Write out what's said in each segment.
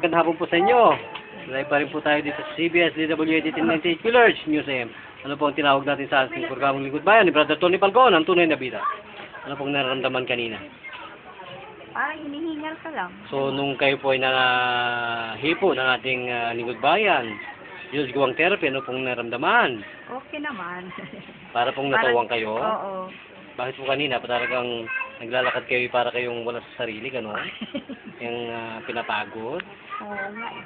Magandang hapon po sa inyo. Live pa rin po tayo dito sa CBS DWAD 1098 Killers Museum. Ano po ang tinawag natin sa ating programang Lingkod Bayan ni Brother Tony Falcon, ang tunay na bida. Ano pong nararamdaman kanina? Parang hinihingal ka lang. So, nung kayo po ay nahipo ng ating Lingkod Bayan, Diyos Guwang Therapy, ano pong nararamdaman? Okay naman. Para pong natawang kayo? Oo. Bakit po kanina? Talagang naglalakad kayo para kayong wala sa sarili, gano'n? Yung pinapagod? Oo nga eh.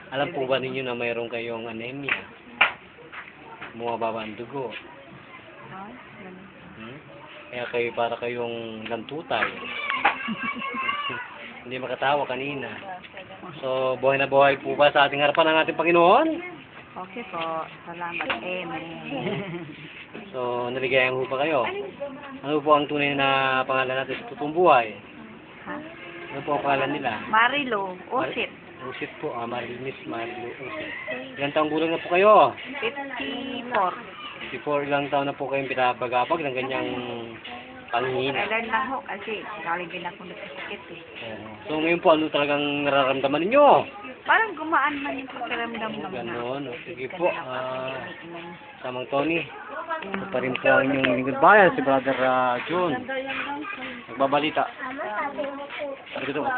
Alam po ba ninyo na mayroon kayong anemia? Bumababa ang dugo. Ay, ganun. Kaya kayo para kayong lantutay. Hindi makatawa kanina. So, buhay na buhay po ba sa ating harapan ng ating Panginoon? Okay po. Salamat. Amen. So, naligayang ho pa kayo. Ano po ang tunay na pangalan natin sa totoong buhay? Ha? Ano po ang pangalan nila? Marilo. Osit. Usit po, Miss Marilo Usit. Ilang taong gulang na po kayo? 54. Before ilang taon na po kayong pinapagapag ng ganyang panghihina. Kailan lang ho kasi galing din ako nagkasakit eh. So ngayon po, ano talagang nararamdaman ninyo? Parang gumaan man yung pakiramdam ng Ganon. Sige po, Samang Tony. Ito pa rin po ang inyong Lingkod Bayan, si Brother John. Nagbabalita. Ito po,